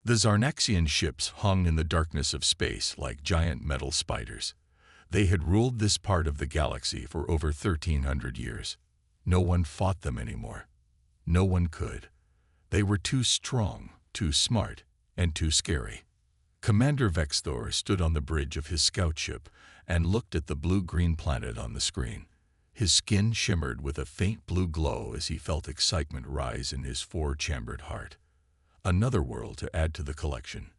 The Zarnaxian ships hung in the darkness of space like giant metal spiders. They had ruled this part of the galaxy for over 1,300 years. No one fought them anymore. No one could. They were too strong, too smart, and too scary. Commander Vexthor stood on the bridge of his scout ship and looked at the blue-green planet on the screen. His skin shimmered with a faint blue glow as he felt excitement rise in his four-chambered heart. Another world to add to the collection.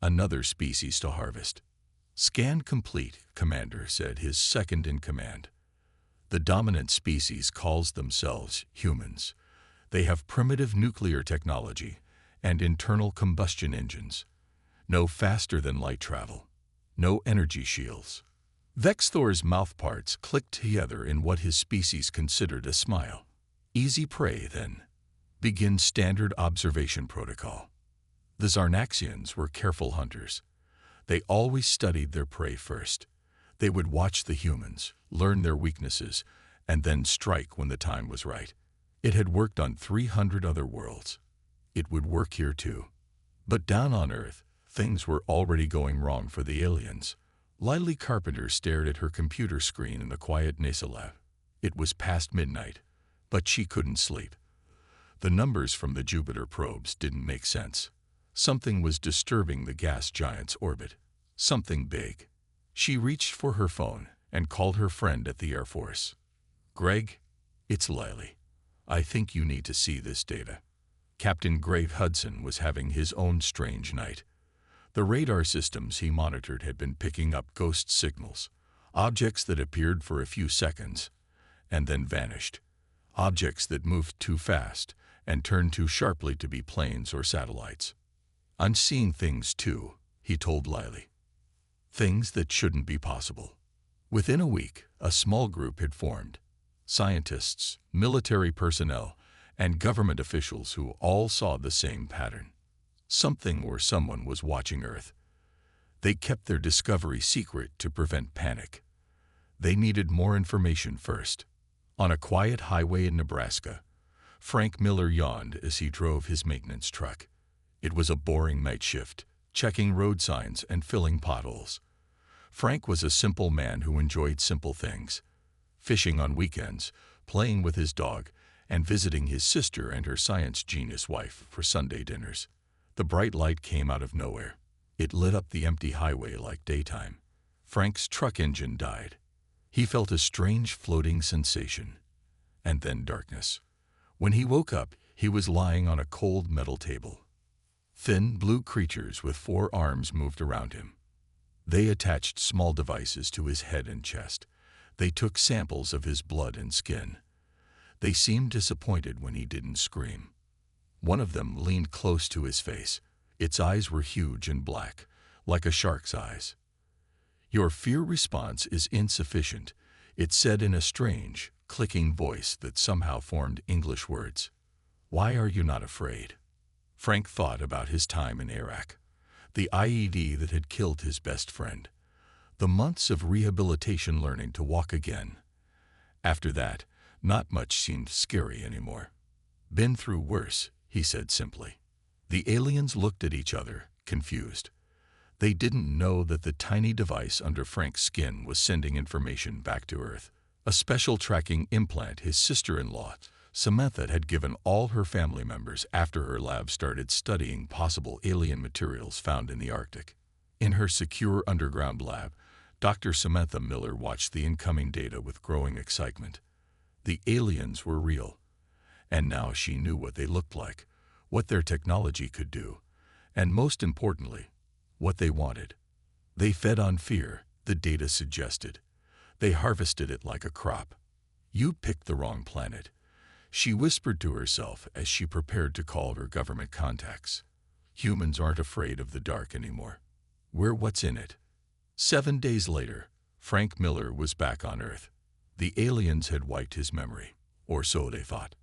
Another species to harvest. "Scan complete," Commander said, his second-in-command. "The dominant species calls themselves humans. They have primitive nuclear technology and internal combustion engines. No faster-than-light travel. No energy shields." Vexthor's mouthparts clicked together in what his species considered a smile. "Easy prey, then. Begin standard observation protocol." The Zarnaxians were careful hunters. They always studied their prey first. They would watch the humans, learn their weaknesses, and then strike when the time was right. It had worked on 300 other worlds. It would work here too. But down on Earth, things were already going wrong for the aliens. Lily Carpenter stared at her computer screen in the quiet NASA lab. It was past midnight, but she couldn't sleep. The numbers from the Jupiter probes didn't make sense. Something was disturbing the gas giant's orbit. Something big. She reached for her phone and called her friend at the Air Force. "Greg, it's Lily. I think you need to see this data." Captain Grave Hudson was having his own strange night. The radar systems he monitored had been picking up ghost signals, objects that appeared for a few seconds and then vanished, objects that moved too fast and turned too sharply to be planes or satellites. "I'm seeing things too," he told Lily. Things that shouldn't be possible. Within a week, a small group had formed. Scientists, military personnel, and government officials who all saw the same pattern. Something or someone was watching Earth. They kept their discovery secret to prevent panic. They needed more information first. On a quiet highway in Nebraska, Frank Miller yawned as he drove his maintenance truck. It was a boring night shift, checking road signs and filling potholes. Frank was a simple man who enjoyed simple things. Fishing on weekends, playing with his dog, and visiting his sister and her science genius wife for Sunday dinners. The bright light came out of nowhere. It lit up the empty highway like daytime. Frank's truck engine died. He felt a strange floating sensation. And then darkness. When he woke up, he was lying on a cold metal table. Thin, blue creatures with 4 arms moved around him. They attached small devices to his head and chest. They took samples of his blood and skin. They seemed disappointed when he didn't scream. One of them leaned close to his face. Its eyes were huge and black, like a shark's eyes. "Your fear response is insufficient," it said in a strange, clicking voice that somehow formed English words. "Why are you not afraid?" Frank thought about his time in Iraq, the IED that had killed his best friend, the months of rehabilitation learning to walk again. After that, not much seemed scary anymore. "Been through worse," he said simply. The aliens looked at each other, confused. They didn't know that the tiny device under Frank's skin was sending information back to Earth. A special tracking implant his sister-in-law, Samantha, had given all her family members after her lab started studying possible alien materials found in the Arctic. In her secure underground lab, Dr. Samantha Miller watched the incoming data with growing excitement. The aliens were real. And now she knew what they looked like, what their technology could do, and most importantly, what they wanted. They fed on fear, the data suggested. They harvested it like a crop. "You picked the wrong planet," she whispered to herself as she prepared to call her government contacts. "Humans aren't afraid of the dark anymore. We're what's in it." 7 days later, Frank Miller was back on Earth. The aliens had wiped his memory, or so they thought.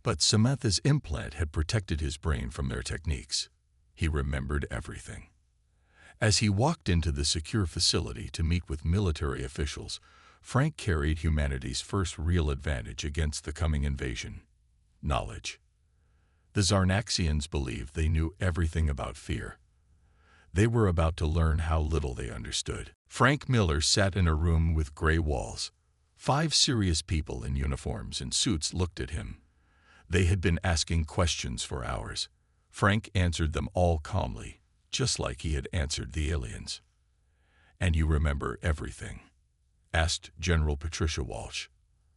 But Samantha's implant had protected his brain from their techniques. He remembered everything. As he walked into the secure facility to meet with military officials, Frank carried humanity's first real advantage against the coming invasion: knowledge. The Zarnaxians believed they knew everything about fear. They were about to learn how little they understood. Frank Miller sat in a room with gray walls. 5 serious people in uniforms and suits looked at him. They had been asking questions for hours. Frank answered them all calmly, just like he had answered the aliens. "And you remember everything?" asked General Patricia Walsh.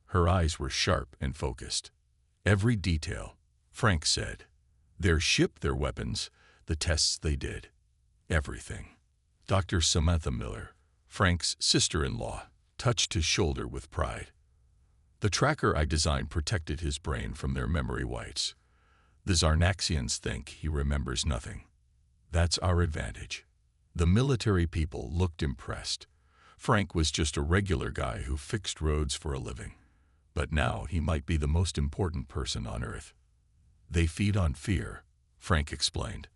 Her eyes were sharp and focused. "Every detail," Frank said. "Their ship, their weapons, the tests they did. Everything." Dr. Samantha Miller, Frank's sister-in-law, touched his shoulder with pride. "The tracker I designed protected his brain from their memory whites. The Zarnaxians think he remembers nothing. That's our advantage." The military people looked impressed. Frank was just a regular guy who fixed roads for a living. But now he might be the most important person on Earth. "They feed on fear," Frank explained.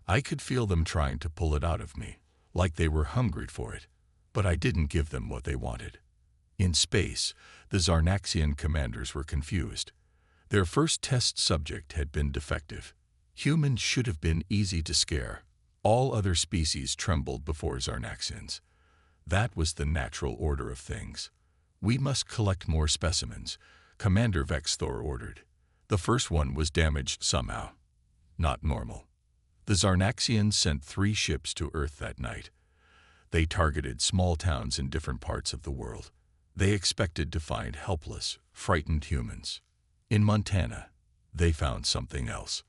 "I could feel them trying to pull it out of me, like they were hungry for it, but I didn't give them what they wanted." In space, the Zarnaxian commanders were confused. Their first test subject had been defective. Humans should have been easy to scare. All other species trembled before Zarnaxians. That was the natural order of things. "We must collect more specimens," Commander Vexthor ordered. The first one was damaged somehow. Not normal. The Zarnaxians sent 3 ships to Earth that night. They targeted small towns in different parts of the world. They expected to find helpless, frightened humans. In Montana, they found something else.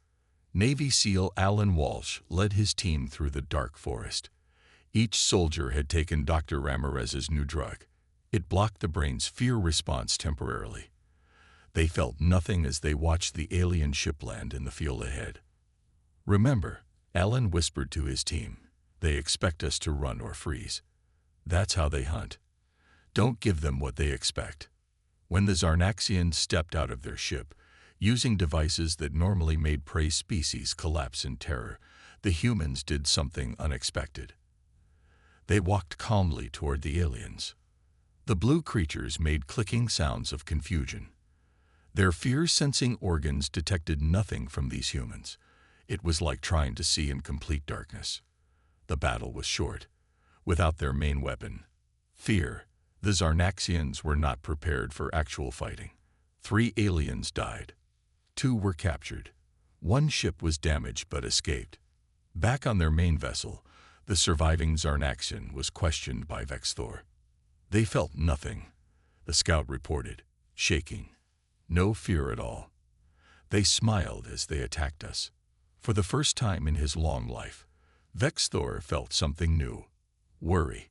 Navy SEAL Alan Walsh led his team through the dark forest. Each soldier had taken Dr. Ramirez's new drug. It blocked the brain's fear response temporarily. They felt nothing as they watched the alien ship land in the field ahead. "Remember," Alan whispered to his team, "they expect us to run or freeze. That's how they hunt. Don't give them what they expect." When the Zarnaxians stepped out of their ship, using devices that normally made prey species collapse in terror, the humans did something unexpected. They walked calmly toward the aliens. The blue creatures made clicking sounds of confusion. Their fear-sensing organs detected nothing from these humans. It was like trying to see in complete darkness. The battle was short. Without their main weapon, fear, the Zarnaxians were not prepared for actual fighting. 3 aliens died. 2 were captured. 1 ship was damaged but escaped. Back on their main vessel, the surviving Zarnaxian was questioned by Vexthor. "They felt nothing," the scout reported, shaking. "No fear at all. They smiled as they attacked us." For the first time in his long life, Vexthor felt something new: worry.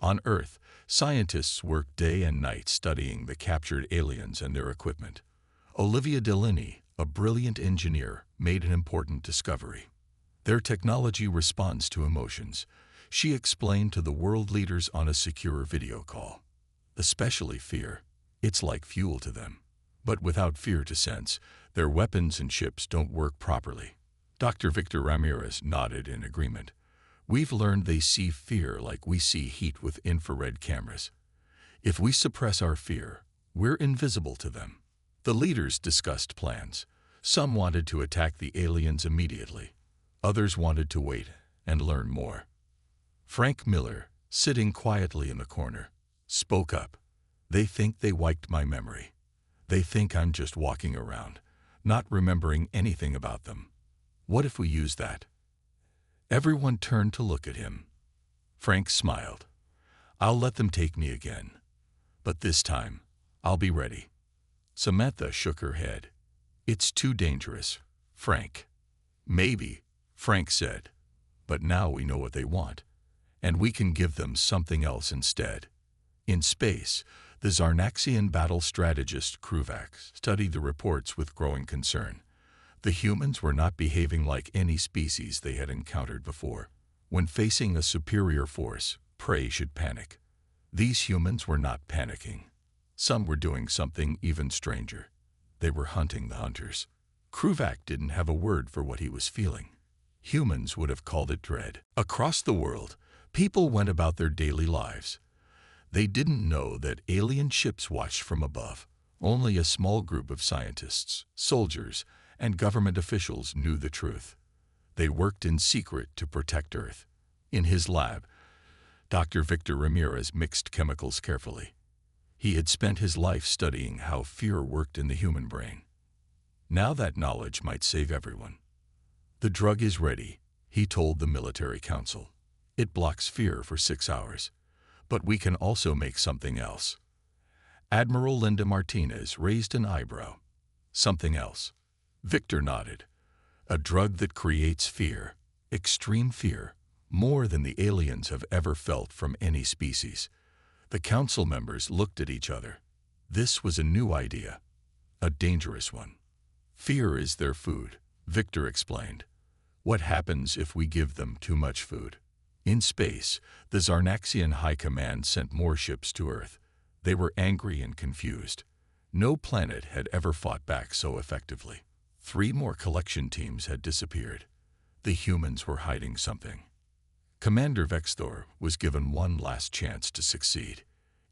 On Earth, scientists worked day and night studying the captured aliens and their equipment. Olivia Delaney, a brilliant engineer, made an important discovery. Their technology responds to emotions, she explained to the world leaders on a secure video call. Especially fear. It's like fuel to them. But without fear to sense, their weapons and ships don't work properly. Dr. Victor Ramirez nodded in agreement. "We've learned they see fear like we see heat with infrared cameras. If we suppress our fear, we're invisible to them." The leaders discussed plans. Some wanted to attack the aliens immediately. Others wanted to wait and learn more. Frank Miller, sitting quietly in the corner, spoke up. "They think they wiped my memory. They think I'm just walking around, not remembering anything about them. What if we use that?" Everyone turned to look at him. Frank smiled. "I'll let them take me again. But this time, I'll be ready." Samantha shook her head. "It's too dangerous, Frank." "Maybe," Frank said. "But now we know what they want, and we can give them something else instead." In space, the Zarnaxian battle strategist Kruvax studied the reports with growing concern. The humans were not behaving like any species they had encountered before. When facing a superior force, prey should panic. These humans were not panicking. Some were doing something even stranger. They were hunting the hunters. Kruvac didn't have a word for what he was feeling. Humans would have called it dread. Across the world, people went about their daily lives. They didn't know that alien ships watched from above. Only a small group of scientists, soldiers, and government officials knew the truth. They worked in secret to protect Earth. In his lab, Dr. Victor Ramirez mixed chemicals carefully. He had spent his life studying how fear worked in the human brain. Now that knowledge might save everyone. The drug is ready, he told the military council. It blocks fear for 6 hours. But we can also make something else. Admiral Linda Martinez raised an eyebrow. Something else. Victor nodded. A drug that creates fear, extreme fear, more than the aliens have ever felt from any species. The council members looked at each other. This was a new idea, a dangerous one. Fear is their food, Victor explained. What happens if we give them too much food? In space, the Zarnaxian High Command sent more ships to Earth. They were angry and confused. No planet had ever fought back so effectively. 3 more collection teams had disappeared. The humans were hiding something. Commander Vexthor was given one last chance to succeed.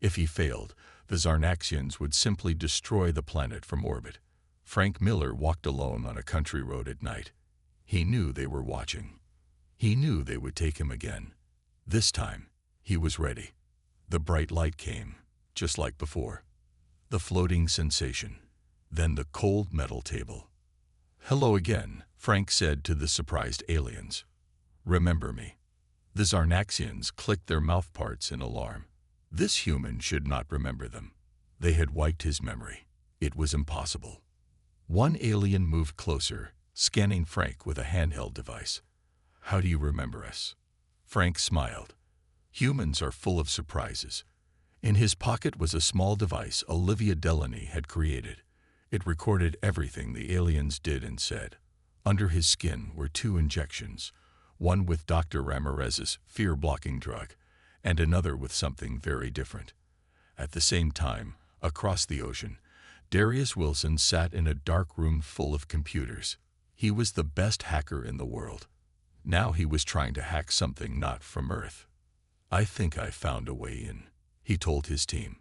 If he failed, the Zarnaxians would simply destroy the planet from orbit. Frank Miller walked alone on a country road at night. He knew they were watching. He knew they would take him again. This time, he was ready. The bright light came, just like before. The floating sensation. Then the cold metal table. "Hello again," Frank said to the surprised aliens. "Remember me?" The Zarnaxians clicked their mouthparts in alarm. This human should not remember them. They had wiped his memory. It was impossible. One alien moved closer, scanning Frank with a handheld device. "How do you remember us?" Frank smiled. Humans are full of surprises. In his pocket was a small device Olivia Delaney had created. It recorded everything the aliens did and said. Under his skin were 2 injections, one with Dr. Ramirez's fear-blocking drug, and another with something very different. At the same time, across the ocean, Darius Wilson sat in a dark room full of computers. He was the best hacker in the world. Now he was trying to hack something not from Earth. "I think I found a way in," he told his team.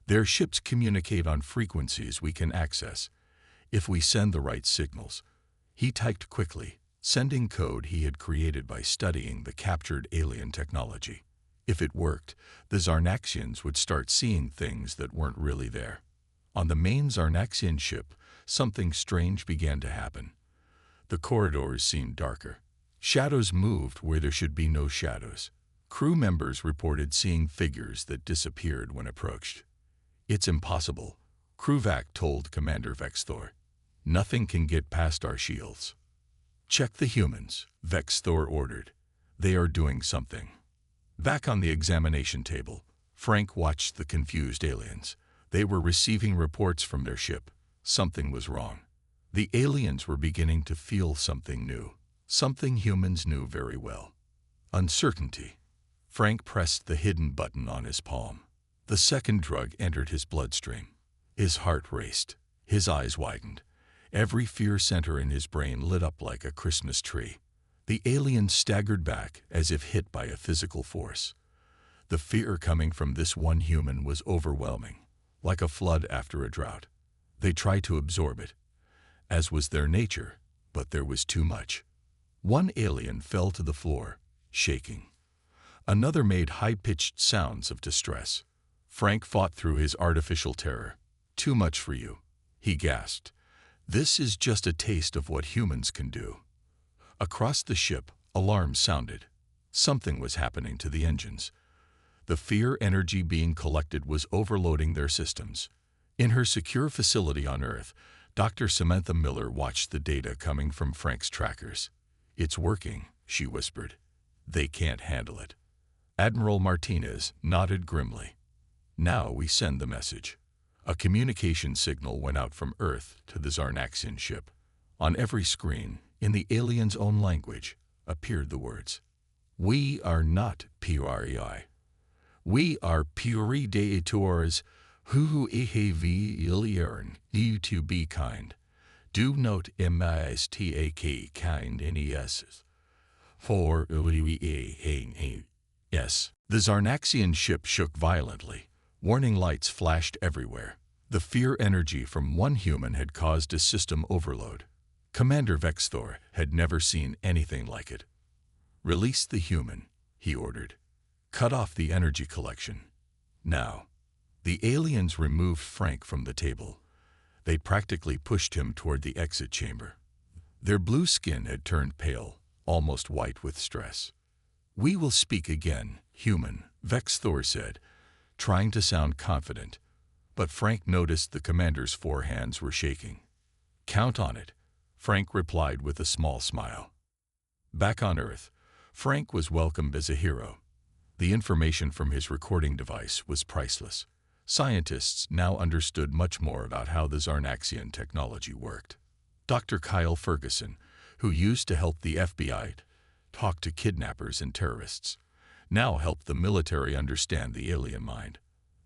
"Their ships communicate on frequencies we can access, if we send the right signals." He typed quickly, sending code he had created by studying the captured alien technology. If it worked, the Zarnaxians would start seeing things that weren't really there. On the main Zarnaxian ship, something strange began to happen. The corridors seemed darker. Shadows moved where there should be no shadows. Crew members reported seeing figures that disappeared when approached. "It's impossible," Crewvac told Commander Vexthor. "Nothing can get past our shields." "Check the humans," Vexthor ordered. "They are doing something." Back on the examination table, Frank watched the confused aliens. They were receiving reports from their ship. Something was wrong. The aliens were beginning to feel something new. Something humans knew very well. Uncertainty. Frank pressed the hidden button on his palm. The second drug entered his bloodstream. His heart raced. His eyes widened. Every fear center in his brain lit up like a Christmas tree. The alien staggered back as if hit by a physical force. The fear coming from this one human was overwhelming, like a flood after a drought. They tried to absorb it, as was their nature, but there was too much. One alien fell to the floor, shaking. Another made high-pitched sounds of distress. Frank fought through his artificial terror. "Too much for you," he gasped. "This is just a taste of what humans can do." Across the ship, alarms sounded. Something was happening to the engines. The fear energy being collected was overloading their systems. In her secure facility on Earth, Dr. Samantha Miller watched the data coming from Frank's trackers. "It's working," she whispered. "They can't handle it." Admiral Martinez nodded grimly. "Now we send the message." A communication signal went out from Earth to the Zarnaxian ship. On every screen, in the alien's own language, appeared the words, "We are not PREI. We are Puredators who have ilearn you to be kind. Do not mistake kind NES for yes." The Zarnaxian ship shook violently. Warning lights flashed everywhere. The fear energy from one human had caused a system overload. Commander Vexthor had never seen anything like it. "Release the human," he ordered. "Cut off the energy collection. Now." The aliens removed Frank from the table. They practically pushed him toward the exit chamber. Their blue skin had turned pale, almost white with stress. "We will speak again, human," Vexthor said, trying to sound confident. But Frank noticed the commander's 4 hands were shaking. "Count on it," Frank replied with a small smile. Back on Earth, Frank was welcomed as a hero. The information from his recording device was priceless. Scientists now understood much more about how the Zarnaxian technology worked. Dr. Kyle Ferguson, who used to help the FBI talk to kidnappers and terrorists, now helped the military understand the alien mind.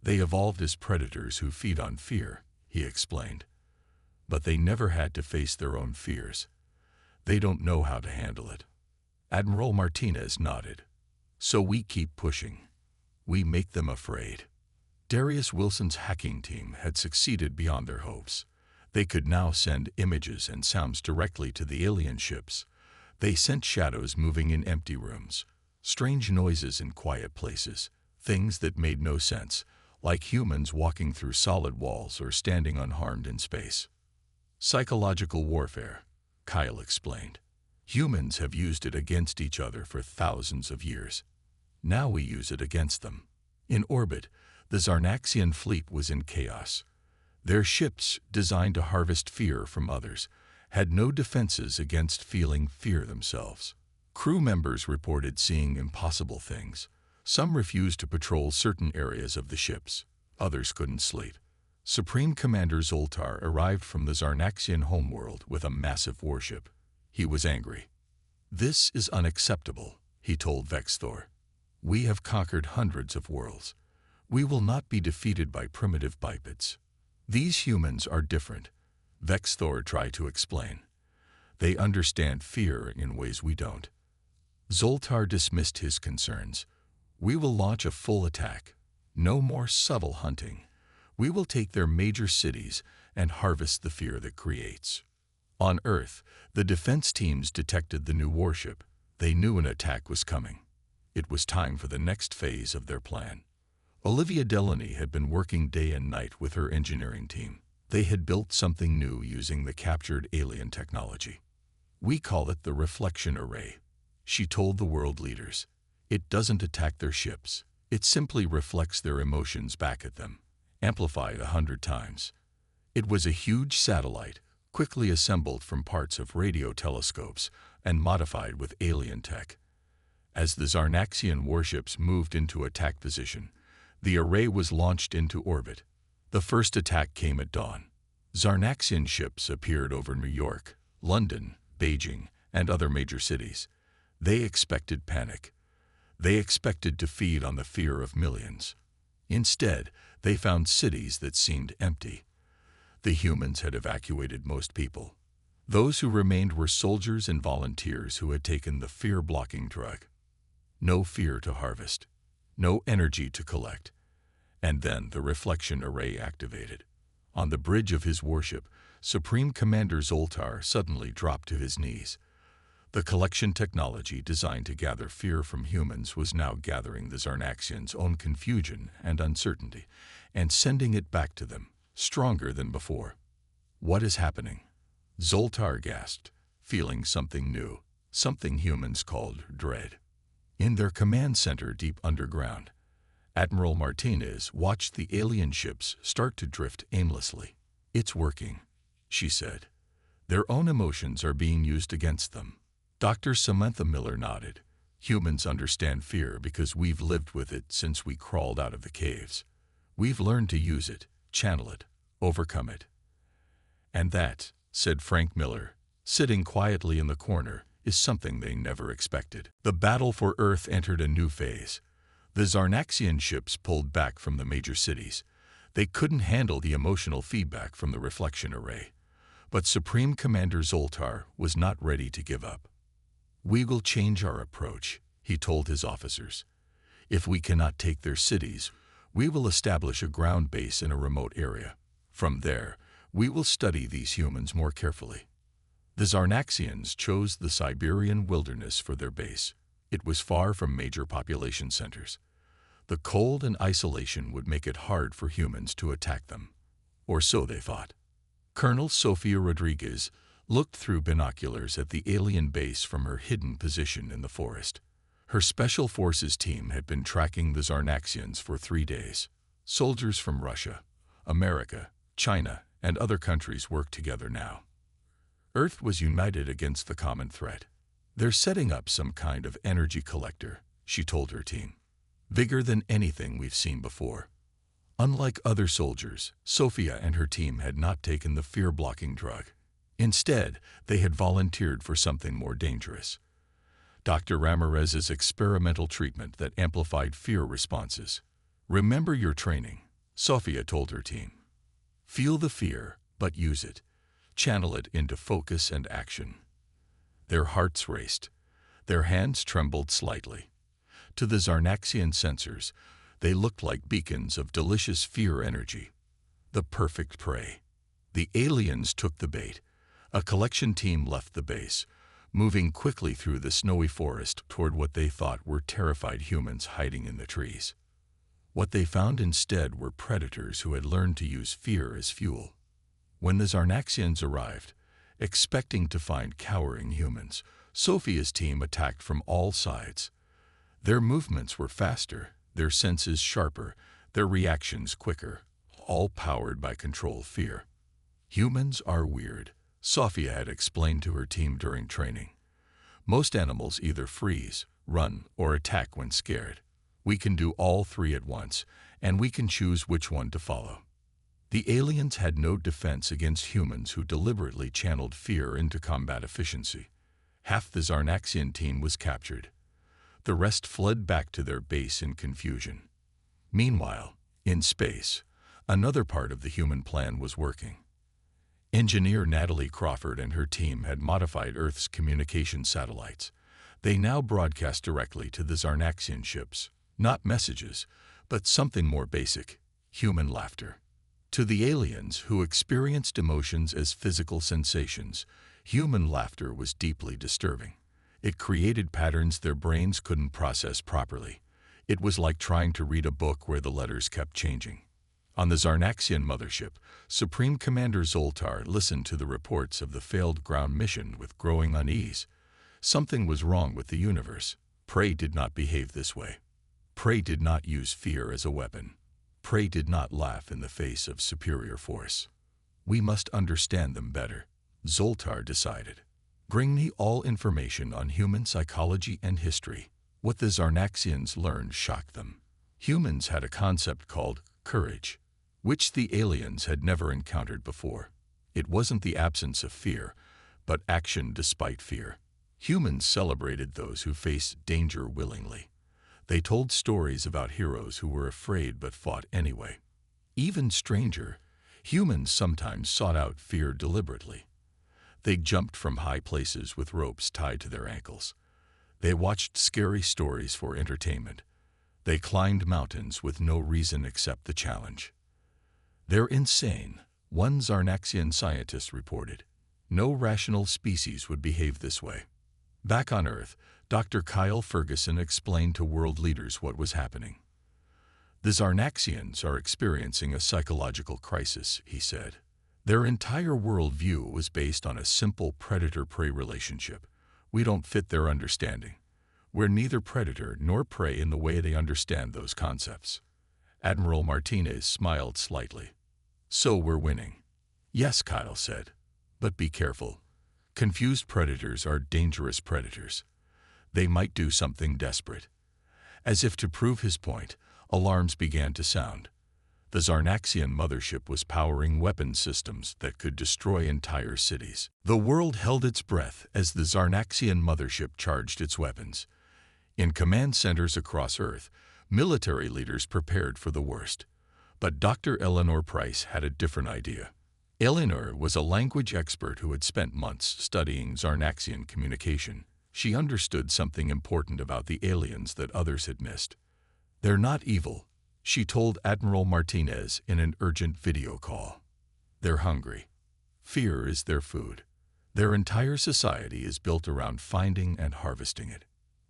"They evolved as predators who feed on fear," he explained. "But they never had to face their own fears. They don't know how to handle it." Admiral Martinez nodded. "So we keep pushing. We make them afraid." Darius Wilson's hacking team had succeeded beyond their hopes. They could now send images and sounds directly to the alien ships. They sent shadows moving in empty rooms, strange noises in quiet places, things that made no sense, like humans walking through solid walls or standing unharmed in space. "Psychological warfare," Kyle explained. "Humans have used it against each other for thousands of years. Now we use it against them." In orbit, the Zarnaxian fleet was in chaos. Their ships, designed to harvest fear from others, had no defenses against feeling fear themselves. Crew members reported seeing impossible things. Some refused to patrol certain areas of the ships. Others couldn't sleep. Supreme Commander Zoltar arrived from the Zarnaxian homeworld with a massive warship. He was angry. "This is unacceptable," he told Vexthor. "We have conquered hundreds of worlds. We will not be defeated by primitive bipeds. These humans are different," Vexthor tried to explain. "They understand fear in ways we don't." Zoltar dismissed his concerns. "We will launch a full attack. No more subtle hunting. We will take their major cities and harvest the fear that creates." On Earth, the defense teams detected the new warship. They knew an attack was coming. It was time for the next phase of their plan. Olivia Delaney had been working day and night with her engineering team. They had built something new using the captured alien technology. "We call it the reflection array," she told the world leaders. "It doesn't attack their ships. It simply reflects their emotions back at them, amplified 100 times. It was a huge satellite, quickly assembled from parts of radio telescopes and modified with alien tech. As the Zarnaxian warships moved into attack position, the array was launched into orbit. The first attack came at dawn. Zarnaxian ships appeared over New York, London, Beijing, and other major cities. They expected panic. They expected to feed on the fear of millions. Instead, they found cities that seemed empty. The humans had evacuated most people. Those who remained were soldiers and volunteers who had taken the fear-blocking drug. No fear to harvest. No energy to collect. And then the reflection array activated. On the bridge of his warship, Supreme Commander Zoltar suddenly dropped to his knees. The collection technology designed to gather fear from humans was now gathering the Zarnaxians' own confusion and uncertainty, and sending it back to them, stronger than before. "What is happening?" Zoltar gasped, feeling something new, something humans called dread. In their command center deep underground, Admiral Martinez watched the alien ships start to drift aimlessly. "It's working," she said. "Their own emotions are being used against them." Dr. Samantha Miller nodded. "Humans understand fear because we've lived with it since we crawled out of the caves. We've learned to use it, channel it, overcome it." "And that," said Frank Miller, sitting quietly in the corner, "is something they never expected." The battle for Earth entered a new phase. The Zarnaxian ships pulled back from the major cities. They couldn't handle the emotional feedback from the reflection array. But Supreme Commander Zoltar was not ready to give up. "We will change our approach," he told his officers. "If we cannot take their cities, we will establish a ground base in a remote area. From there, we will study these humans more carefully." The Zarnaxians chose the Siberian wilderness for their base. It was far from major population centers. The cold and isolation would make it hard for humans to attack them. Or so they thought. Colonel Sofia Rodriguez looked through binoculars at the alien base from her hidden position in the forest. Her Special Forces team had been tracking the Zarnaxians for 3 days. Soldiers from Russia, America, China, and other countries worked together now. Earth was united against the common threat. They're setting up some kind of energy collector, she told her team. Bigger than anything we've seen before. Unlike other soldiers, Sofia and her team had not taken the fear-blocking drug. Instead, they had volunteered for something more dangerous. Dr. Ramirez's experimental treatment that amplified fear responses. Remember your training, Sofia told her team. Feel the fear, but use it. Channel it into focus and action. Their hearts raced. Their hands trembled slightly. To the Zarnaxian sensors, they looked like beacons of delicious fear energy. The perfect prey. The aliens took the bait. A collection team left the base, moving quickly through the snowy forest toward what they thought were terrified humans hiding in the trees. What they found instead were predators who had learned to use fear as fuel. When the Zarnaxians arrived, expecting to find cowering humans, Sofia's team attacked from all sides. Their movements were faster, their senses sharper, their reactions quicker, all powered by controlled fear. Humans are weird, Sofia had explained to her team during training. Most animals either freeze, run, or attack when scared. We can do all three at once, and we can choose which one to follow. The aliens had no defense against humans who deliberately channeled fear into combat efficiency. Half the Zarnaxian team was captured. The rest fled back to their base in confusion. Meanwhile, in space, another part of the human plan was working. Engineer Natalie Crawford and her team had modified Earth's communication satellites. They now broadcast directly to the Zarnaxian ships. Not messages, but something more basic, human laughter. To the aliens who experienced emotions as physical sensations, human laughter was deeply disturbing. It created patterns their brains couldn't process properly. It was like trying to read a book where the letters kept changing. On the Zarnaxian mothership, Supreme Commander Zoltar listened to the reports of the failed ground mission with growing unease. Something was wrong with the universe. Prey did not behave this way. Prey did not use fear as a weapon. Prey did not laugh in the face of superior force. We must understand them better, Zoltar decided. Bring me all information on human psychology and history. What the Zarnaxians learned shocked them. Humans had a concept called courage, which the aliens had never encountered before. It wasn't the absence of fear, but action despite fear. Humans celebrated those who faced danger willingly. They told stories about heroes who were afraid but fought anyway. Even stranger, humans sometimes sought out fear deliberately. They jumped from high places with ropes tied to their ankles. They watched scary stories for entertainment. They climbed mountains with no reason except the challenge. They're insane, one Zarnaxian scientist reported. No rational species would behave this way. Back on Earth, Dr. Kyle Ferguson explained to world leaders what was happening. The Zarnaxians are experiencing a psychological crisis, he said. Their entire worldview was based on a simple predator-prey relationship. We don't fit their understanding. We're neither predator nor prey in the way they understand those concepts. Admiral Martinez smiled slightly. So we're winning. Yes, Kyle said. But be careful. Confused predators are dangerous predators. They might do something desperate. As if to prove his point, alarms began to sound. The Zarnaxian mothership was powering weapons systems that could destroy entire cities. The world held its breath as the Zarnaxian mothership charged its weapons. In command centers across Earth, military leaders prepared for the worst. But Dr. Eleanor Price had a different idea. Eleanor was a language expert who had spent months studying Zarnaxian communication. She understood something important about the aliens that others had missed. They're not evil, she told Admiral Martinez in an urgent video call. They're hungry. Fear is their food. Their entire society is built around finding and harvesting it.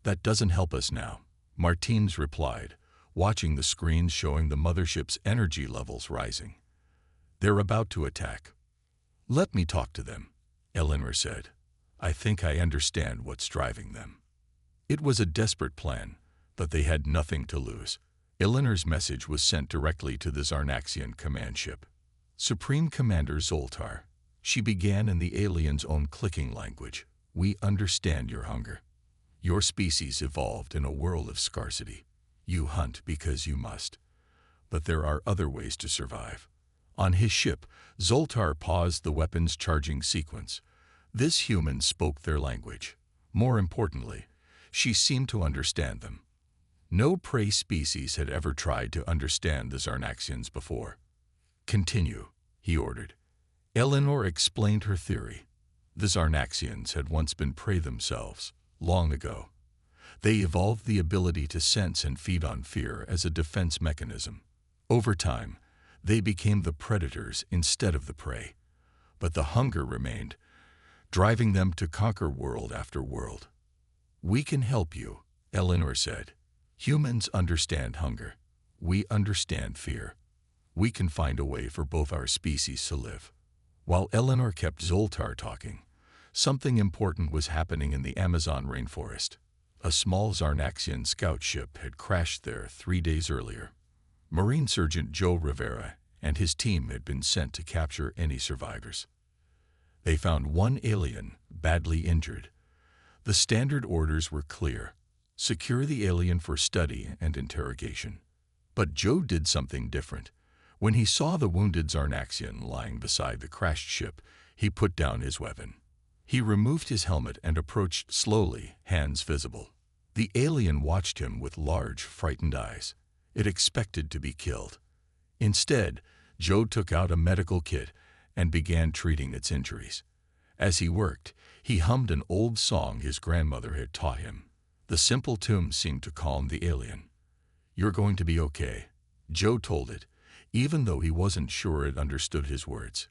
That doesn't help us now, Martins replied, watching the screens showing the mothership's energy levels rising. They're about to attack. Let me talk to them, Eleanor said. I think I understand what's driving them. It was a desperate plan, but they had nothing to lose. Eleanor's message was sent directly to the Zarnaxian command ship. Supreme Commander Zoltar, she began in the alien's own clicking language. We understand your hunger. Your species evolved in a world of scarcity. You hunt because you must. But there are other ways to survive. On his ship, Zoltar paused the weapons charging sequence. This human spoke their language. More importantly, she seemed to understand them. No prey species had ever tried to understand the Zarnaxians before. Continue, he ordered. Eleanor explained her theory. The Zarnaxians had once been prey themselves, long ago. They evolved the ability to sense and feed on fear as a defense mechanism. Over time, they became the predators instead of the prey. But the hunger remained, driving them to conquer world after world. We can help you, Eleanor said. Humans understand hunger. We understand fear. We can find a way for both our species to live. While Eleanor kept Zoltar talking, something important was happening in the Amazon rainforest. A small Zarnaxian scout ship had crashed there 3 days earlier. Marine Sergeant Joe Rivera and his team had been sent to capture any survivors. They found one alien badly injured. The standard orders were clear: secure the alien for study and interrogation. But Joe did something different. When he saw the wounded Zarnaxian lying beside the crashed ship, he put down his weapon. He removed his helmet and approached slowly, hands visible. The alien watched him with large, frightened eyes. It expected to be killed. Instead, Joe took out a medical kit and began treating its injuries. As he worked, he hummed an old song his grandmother had taught him. The simple tune seemed to calm the alien. You're going to be okay, Joe told it, even though he wasn't sure it understood his words.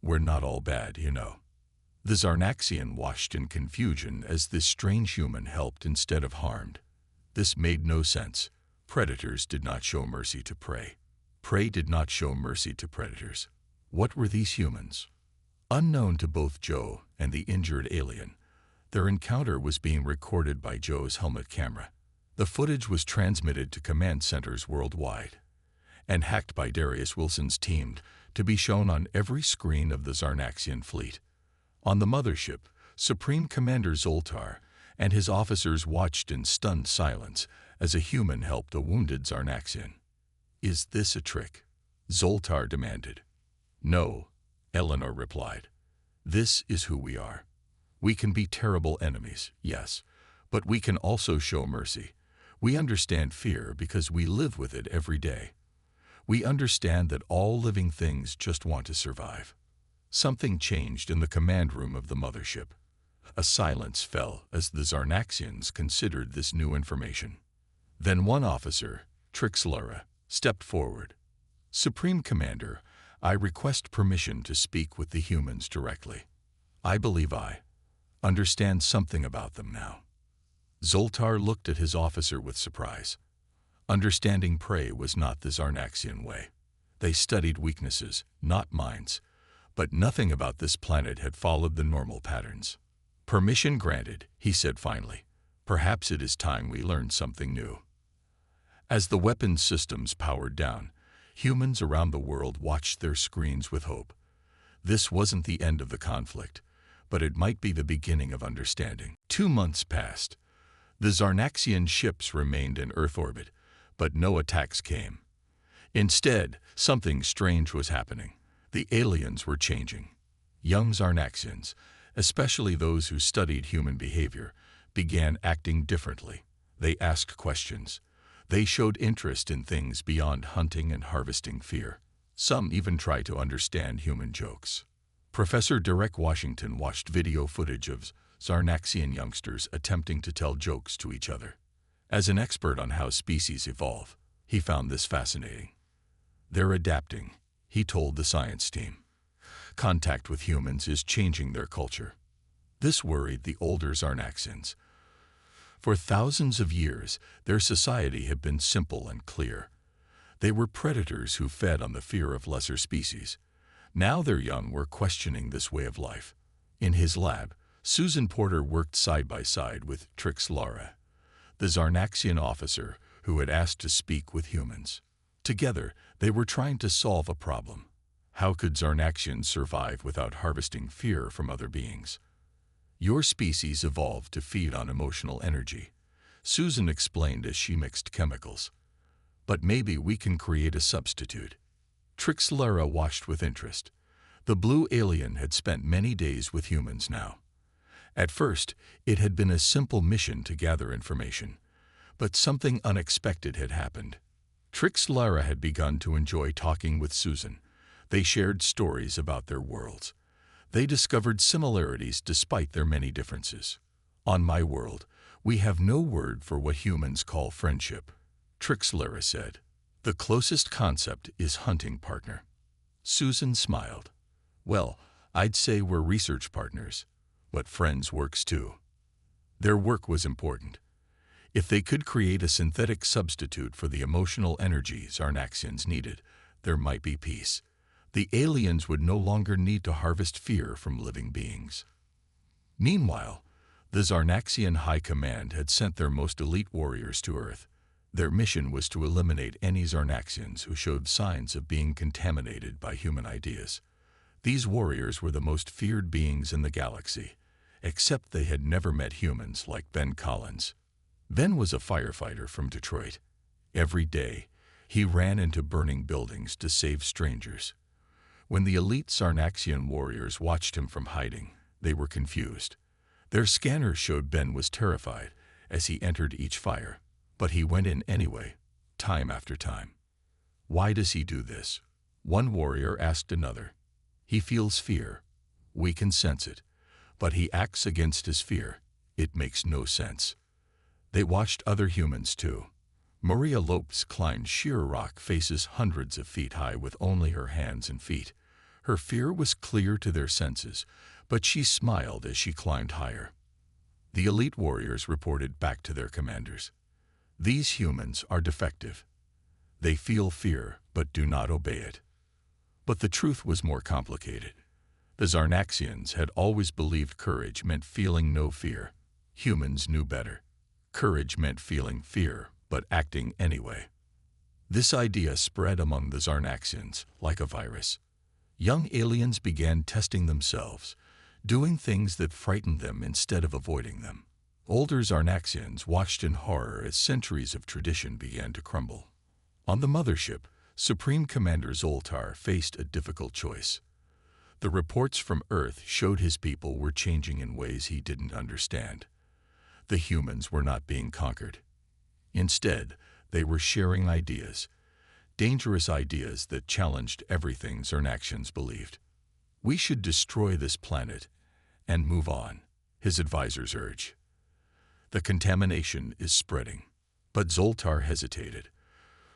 We're not all bad, you know. The Zarnaxian watched in confusion as this strange human helped instead of harmed. This made no sense. Predators did not show mercy to prey. Prey did not show mercy to predators. What were these humans? Unknown to both Joe and the injured alien, their encounter was being recorded by Joe's helmet camera. The footage was transmitted to command centers worldwide and hacked by Darius Wilson's team to be shown on every screen of the Zarnaxian fleet. On the mothership, Supreme Commander Zoltar and his officers watched in stunned silence as a human helped a wounded Zarnaxian. Is this a trick? Zoltar demanded. No, Eleanor replied. This is who we are. We can be terrible enemies, yes, but we can also show mercy. We understand fear because we live with it every day. We understand that all living things just want to survive. Something changed in the command room of the mothership. A silence fell as the Zarnaxians considered this new information. Then one officer, Trixlara, stepped forward. Supreme Commander, I request permission to speak with the humans directly. I believe I understand something about them now. Zoltar looked at his officer with surprise. Understanding prey was not the Zarnaxian way. They studied weaknesses, not minds. But nothing about this planet had followed the normal patterns. Permission granted, he said finally. Perhaps it is time we learned something new. As the weapons systems powered down, humans around the world watched their screens with hope. This wasn't the end of the conflict, but it might be the beginning of understanding. 2 months passed. The Zarnaxian ships remained in Earth orbit, but no attacks came. Instead, something strange was happening. The aliens were changing. Young Zarnaxians, especially those who studied human behavior, began acting differently. They asked questions. They showed interest in things beyond hunting and harvesting fear. Some even tried to understand human jokes. Professor Derek Washington watched video footage of Zarnaxian youngsters attempting to tell jokes to each other. As an expert on how species evolve, he found this fascinating. They're adapting, he told the science team. Contact with humans is changing their culture. This worried the older Zarnaxians. For thousands of years, their society had been simple and clear. They were predators who fed on the fear of lesser species. Now their young were questioning this way of life. In his lab, Susan Porter worked side by side with Trix Lara, the Zarnaxian officer who had asked to speak with humans. Together, they were trying to solve a problem. How could Zarnaxians survive without harvesting fear from other beings? Your species evolved to feed on emotional energy, Susan explained as she mixed chemicals. But maybe we can create a substitute. Trix Lara watched with interest. The blue alien had spent many days with humans now. At first, it had been a simple mission to gather information. But something unexpected had happened. Trix Lara had begun to enjoy talking with Susan. They shared stories about their worlds. They discovered similarities despite their many differences. On my world, we have no word for what humans call friendship, Trix Lara said. The closest concept is hunting partner. Susan smiled. Well, I'd say we're research partners, but friends works too. Their work was important. If they could create a synthetic substitute for the emotional energy Zarnaxians needed, there might be peace. The aliens would no longer need to harvest fear from living beings. Meanwhile, the Zarnaxian High Command had sent their most elite warriors to Earth. Their mission was to eliminate any Zarnaxians who showed signs of being contaminated by human ideas. These warriors were the most feared beings in the galaxy, except they had never met humans like Ben Collins. Ben was a firefighter from Detroit. Every day, he ran into burning buildings to save strangers. When the elite Zarnaxian warriors watched him from hiding, they were confused. Their scanners showed Ben was terrified as he entered each fire, but he went in anyway, time after time. Why does he do this? One warrior asked another. He feels fear. We can sense it, but he acts against his fear. It makes no sense. They watched other humans too. Maria Lopes climbed sheer rock faces hundreds of feet high with only her hands and feet. Her fear was clear to their senses, but she smiled as she climbed higher. The elite warriors reported back to their commanders. These humans are defective. They feel fear, but do not obey it. But the truth was more complicated. The Zarnaxians had always believed courage meant feeling no fear. Humans knew better. Courage meant feeling fear, but acting anyway. This idea spread among the Zarnaxians like a virus. Young aliens began testing themselves, doing things that frightened them instead of avoiding them. Older Zarnaxians watched in horror as centuries of tradition began to crumble. On the mothership, Supreme Commander Zoltar faced a difficult choice. The reports from Earth showed his people were changing in ways he didn't understand. The humans were not being conquered. Instead, they were sharing ideas, dangerous ideas that challenged everything Zarnaxians believed. We should destroy this planet and move on, his advisors urged. The contamination is spreading. But Zoltar hesitated.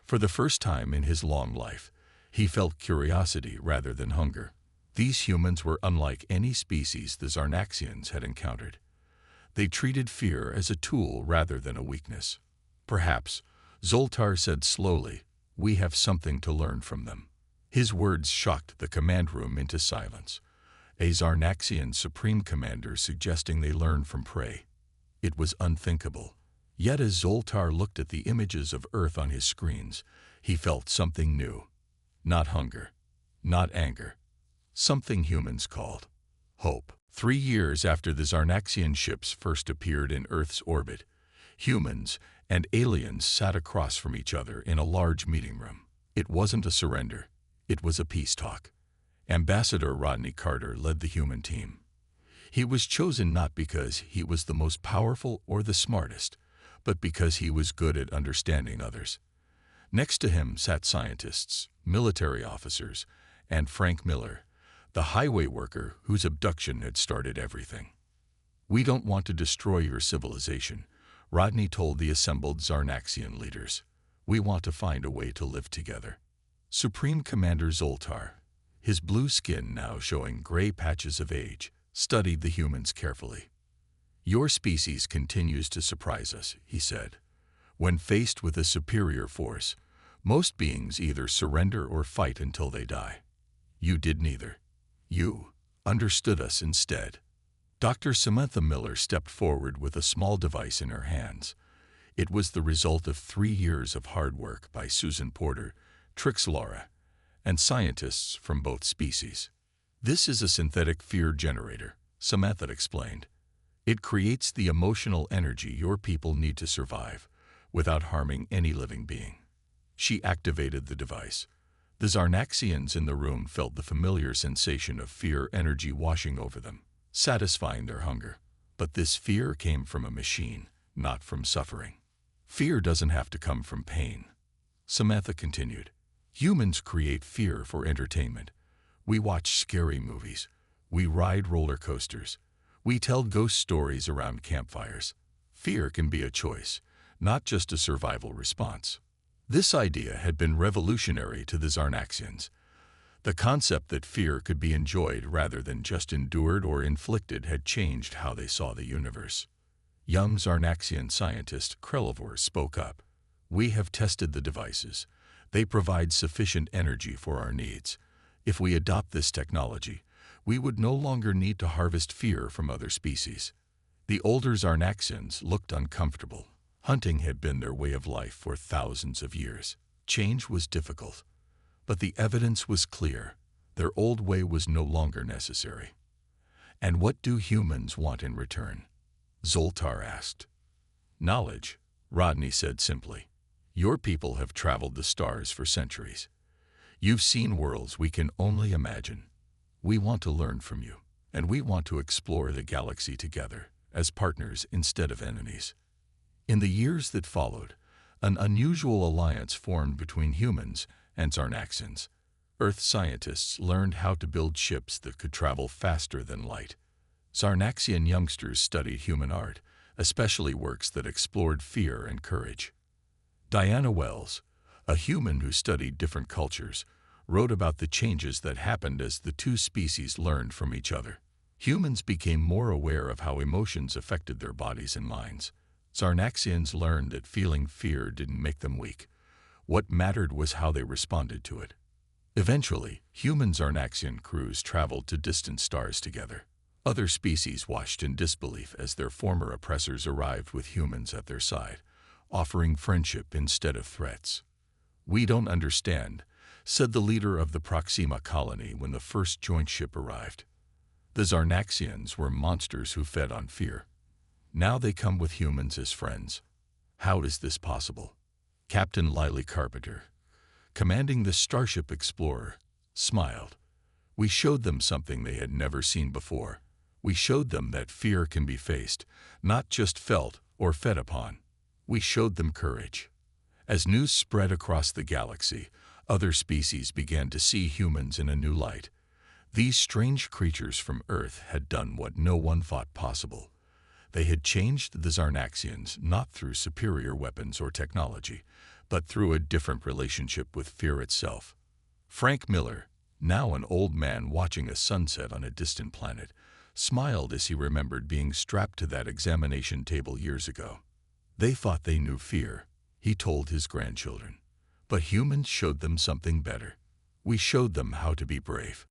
For the first time in his long life, he felt curiosity rather than hunger. These humans were unlike any species the Zarnaxians had encountered. They treated fear as a tool rather than a weakness. Perhaps, Zoltar said slowly, we have something to learn from them. His words shocked the command room into silence. A Zarnaxian Supreme Commander suggesting they learn from prey. It was unthinkable. Yet as Zoltar looked at the images of Earth on his screens, he felt something new. Not hunger, not anger. Something humans called hope. 3 years after the Zarnaxian ships first appeared in Earth's orbit, humans and aliens sat across from each other in a large meeting room. It wasn't a surrender. It was a peace talk. Ambassador Rodney Carter led the human team. He was chosen not because he was the most powerful or the smartest, but because he was good at understanding others. Next to him sat scientists, military officers, and Frank Miller, the highway worker whose abduction had started everything. We don't want to destroy your civilization, Rodney told the assembled Zarnaxian leaders. We want to find a way to live together. Supreme Commander Zoltar, his blue skin now showing gray patches of age, studied the humans carefully. "Your species continues to surprise us," he said. "When faced with a superior force, most beings either surrender or fight until they die. You did neither. You understood us instead." Dr. Samantha Miller stepped forward with a small device in her hands. It was the result of 3 years of hard work by Susan Porter, Trix Laura, and scientists from both species. "This is a synthetic fear generator," Samantha explained. "It creates the emotional energy your people need to survive, without harming any living being." She activated the device. The Zarnaxians in the room felt the familiar sensation of fear energy washing over them, satisfying their hunger. But this fear came from a machine, not from suffering. "Fear doesn't have to come from pain," Samantha continued. "Humans create fear for entertainment. We watch scary movies. We ride roller coasters. We tell ghost stories around campfires. Fear can be a choice, not just a survival response." This idea had been revolutionary to the Zarnaxians. The concept that fear could be enjoyed rather than just endured or inflicted had changed how they saw the universe. Young Zarnaxian scientist Krelivor spoke up. "We have tested the devices. They provide sufficient energy for our needs. If we adopt this technology, we would no longer need to harvest fear from other species." The older Zarnaxians looked uncomfortable. Hunting had been their way of life for thousands of years. Change was difficult, but the evidence was clear. Their old way was no longer necessary. "And what do humans want in return?" Zoltar asked. "Knowledge," Rodney said simply. "Your people have traveled the stars for centuries. You've seen worlds we can only imagine. We want to learn from you, and we want to explore the galaxy together, as partners instead of enemies." In the years that followed, an unusual alliance formed between humans and Zarnaxians. Earth scientists learned how to build ships that could travel faster than light. Zarnaxian youngsters studied human art, especially works that explored fear and courage. Diana Wells, a human who studied different cultures, wrote about the changes that happened as the two species learned from each other. Humans became more aware of how emotions affected their bodies and minds. Zarnaxians learned that feeling fear didn't make them weak. What mattered was how they responded to it. Eventually, human Zarnaxian crews traveled to distant stars together. Other species watched in disbelief as their former oppressors arrived with humans at their side, offering friendship instead of threats. "We don't understand," said the leader of the Proxima colony when the first joint ship arrived. "The Zarnaxians were monsters who fed on fear. Now they come with humans as friends. How is this possible?" Captain Lily Carpenter, commanding the Starship Explorer, smiled. "We showed them something they had never seen before. We showed them that fear can be faced, not just felt or fed upon. We showed them courage." As news spread across the galaxy, other species began to see humans in a new light. These strange creatures from Earth had done what no one thought possible. They had changed the Zarnaxians not through superior weapons or technology, but through a different relationship with fear itself. Frank Miller, now an old man watching a sunset on a distant planet, smiled as he remembered being strapped to that examination table years ago. "They thought they knew fear," he told his grandchildren. "But humans showed them something better. We showed them how to be brave."